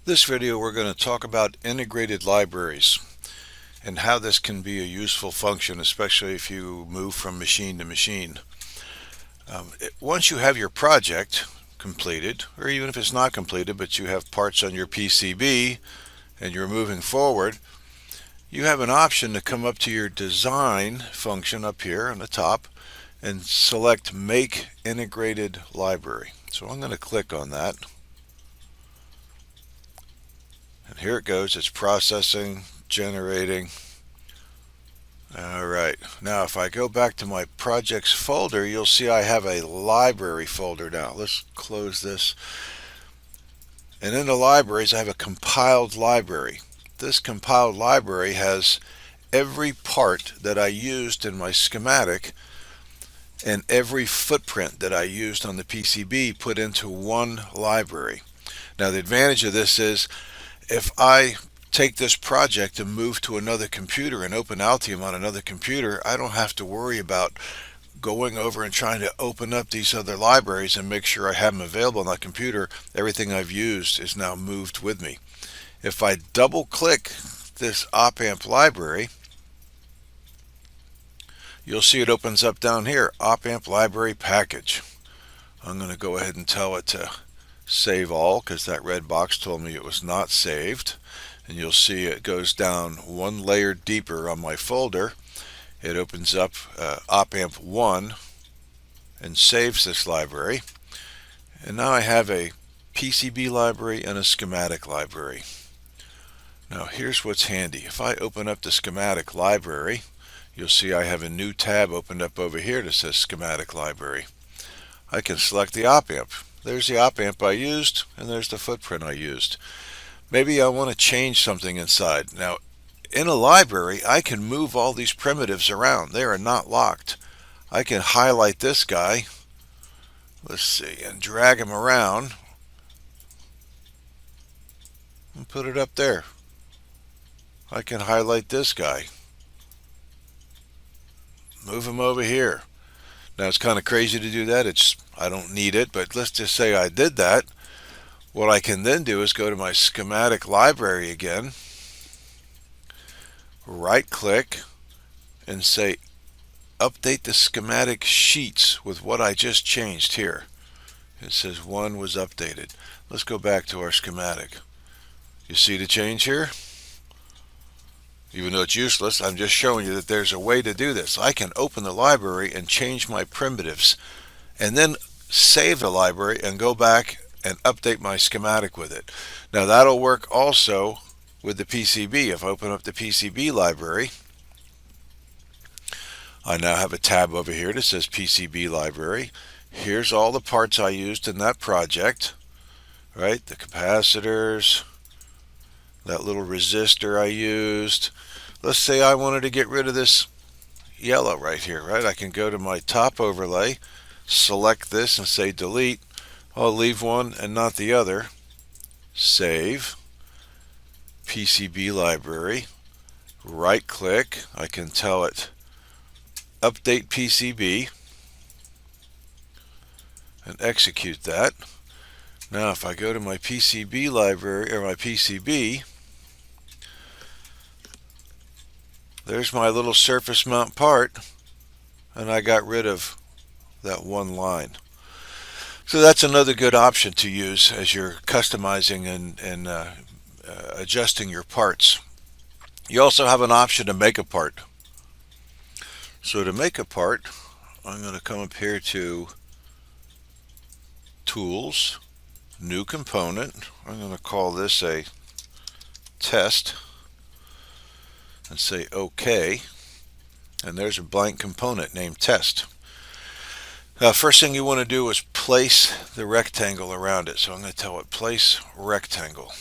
This video we're going to talk about integrated libraries and how this can be a useful function, especially if you move from machine to machine. Once you have your project completed, or even if it's not completed but you have parts on your PCB and you're moving forward, you have an option to come up to your design function up here on the top and select Make Integrated Library. So I'm going to click on that. And here it goes. It's processing, generating. Alright, now if I go back to my projects folder, you'll see I have a library folder now. Let's close this. And in the libraries, I have a compiled library. This compiled library has every part that I used in my schematic and every footprint that I used on the PCB put into one library. Now the advantage of this is if I take this project and move to another computer and open Altium on another computer, I don't have to worry about going over and trying to open up these other libraries and make sure I have them available on that computer. Everything I've used is now moved with me. If I double click this op-amp library, you'll see it opens up down here, op-amp library package. I'm going to go ahead and tell it to save all because that red box told me it was not saved. And you'll see it goes down one layer deeper on my folder. It opens up op-amp 1 and saves this library. And now I have a PCB library and a schematic library. Now here's what's handy. If I open up the schematic library, you'll see I have a new tab opened up over here that says Schematic Library. I can select the op-amp. There's the op-amp I used, and there's the footprint I used. Maybe I want to change something inside. Now, in a library, I can move all these primitives around. They are not locked. I can highlight this guy, let's see, and drag him around and put it up there. I can highlight this guy, move him over here. Now it's kind of crazy to do that. I don't need it, but let's just say I did that. What I can then do is go to my schematic library again, right click and say update the schematic sheets with what I just changed here. It says one was updated. Let's go back to our schematic. You see the change here? Even though it's useless, I'm just showing you that there's a way to do this. I can open the library and change my primitives and then save the library and go back and update my schematic with it. Now that'll work also with the PCB. If I open up the PCB library, I now have a tab over here that says PCB Library. Here's all the parts I used in that project, right? The capacitors, that little resistor I used. Let's say I wanted to get rid of this yellow right here, right? I can go to my top overlay, select this and say delete. I'll leave one and not the other. Save. PCB Library. Right click. I can tell it update PCB and execute that. Now if I go to my PCB library or my PCB, there's my little surface mount part, and I got rid of that one line. So that's another good option to use as you're customizing and adjusting your parts. You also have an option to make a part. So to make a part, I'm going to come up here to Tools, New Component. I'm going to call this a test and say OK. And there's a blank component named test. Now, first thing you want to do is place the rectangle around it. So I'm going to tell it place rectangle.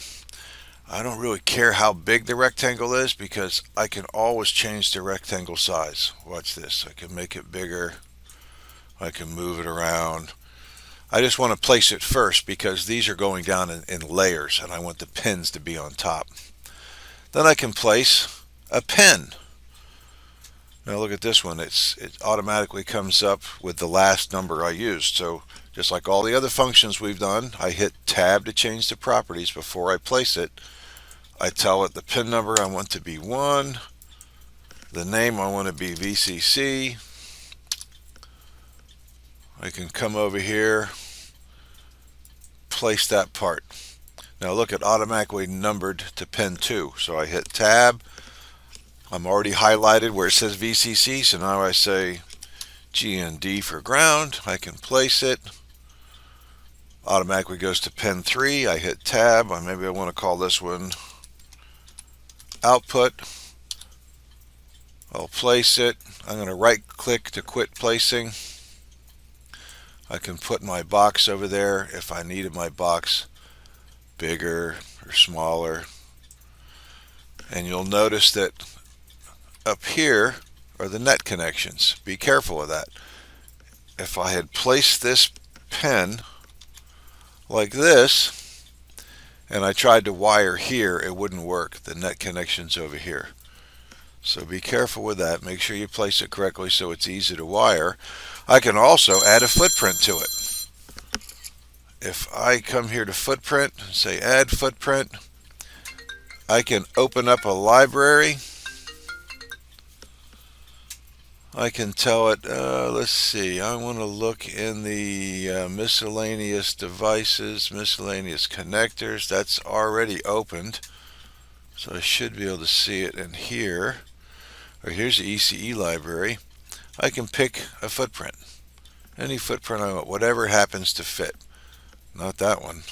I don't really care how big the rectangle is because I can always change the rectangle size. Watch this. I can make it bigger. I can move it around. I just want to place it first because these are going down in layers and I want the pins to be on top. Then I can place a pin. Now look at this one. It automatically comes up with the last number I used. So just like all the other functions we've done. I hit tab to change the properties before I place it. I tell it the pin number I want to be 1, the name I want to be VCC. I can come over here, place that part. Now look, it automatically numbered to pin 2. So I hit tab. I'm already highlighted where it says VCC, so now I say GND for ground. I can place it. Automatically goes to pin 3. I hit tab. Maybe I want to call this one output. I'll place it. I'm going to right click to quit placing. I can put my box over there if I needed my box bigger or smaller. And you'll notice that up here are the net connections. Be careful of that. If I had placed this pin like this and I tried to wire here, it wouldn't work. The net connection's over here. So be careful with that. Make sure you place it correctly so it's easy to wire. I can also add a footprint to it. If I come here to footprint and say add footprint, I can open up a library. I can tell it, let's see, I want to look in the miscellaneous devices, miscellaneous connectors. That's already opened. So I should be able to see it in here. Or here's the ECE library. I can pick a footprint. Any footprint I want, whatever happens to fit. Not that one.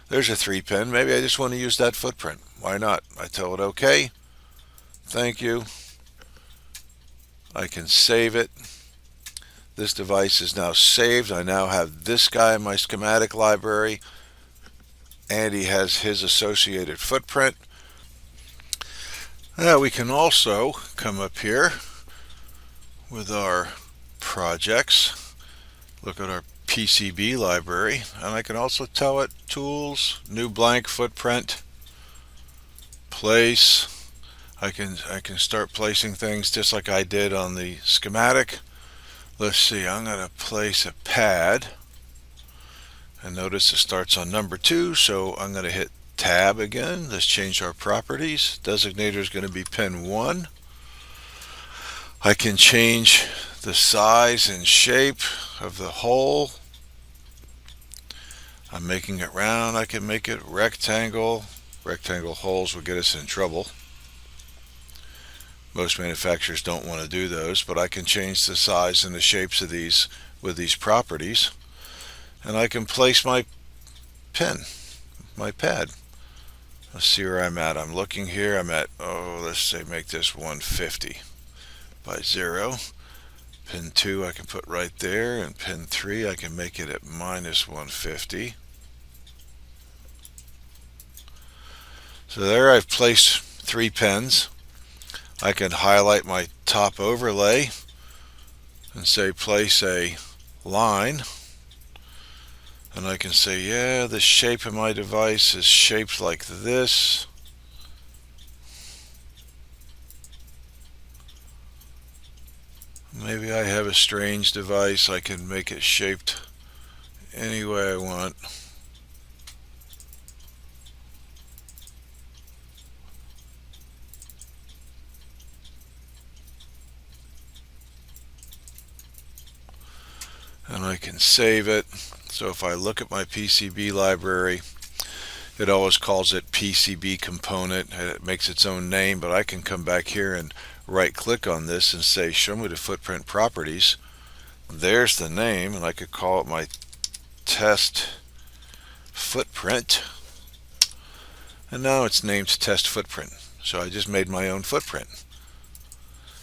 There's a 3-pin. Maybe I just want to use that footprint. Why not? I tell it OK. Thank you. I can save it. This device is now saved. I now have this guy in my schematic library, and he has his associated footprint. Now we can also come up here with our projects, look at our PCB library, and I can also tell it tools, new blank footprint, place. I can start placing things just like I did on the schematic. Let's see, I'm going to place a pad, and notice it starts on number 2, so I'm going to hit tab again. Let's change our properties. Designator is going to be pin 1. I can change the size and shape of the hole. I'm making it round. I can make it rectangle. Rectangle holes will get us in trouble. Most manufacturers don't want to do those, but I can change the size and the shapes of these with these properties. And I can place my pin, my pad. Let's see where I'm at. I'm looking here. I'm at, let's say make this 150 by 0. Pin 2 I can put right there, and pin 3 I can make it at minus 150. So there I've placed 3 pins. I can highlight my top overlay and say place a line, and I can say, yeah, the shape of my device is shaped like this. Maybe I have a strange device. I can make it shaped any way I want. And I can save it. So if I look at my PCB library, it always calls it PCB component. It makes its own name, but I can come back here and right click on this and say show me the footprint properties. There's the name, and I could call it my test footprint, and now it's named test footprint. So I just made my own footprint.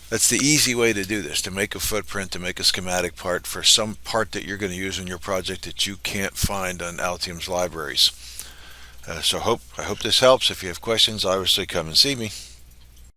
That's the easy way to do this, to make a footprint, to make a schematic part for some part that you're going to use in your project that you can't find on Altium's libraries. So I hope this helps. If you have questions, obviously come and see me.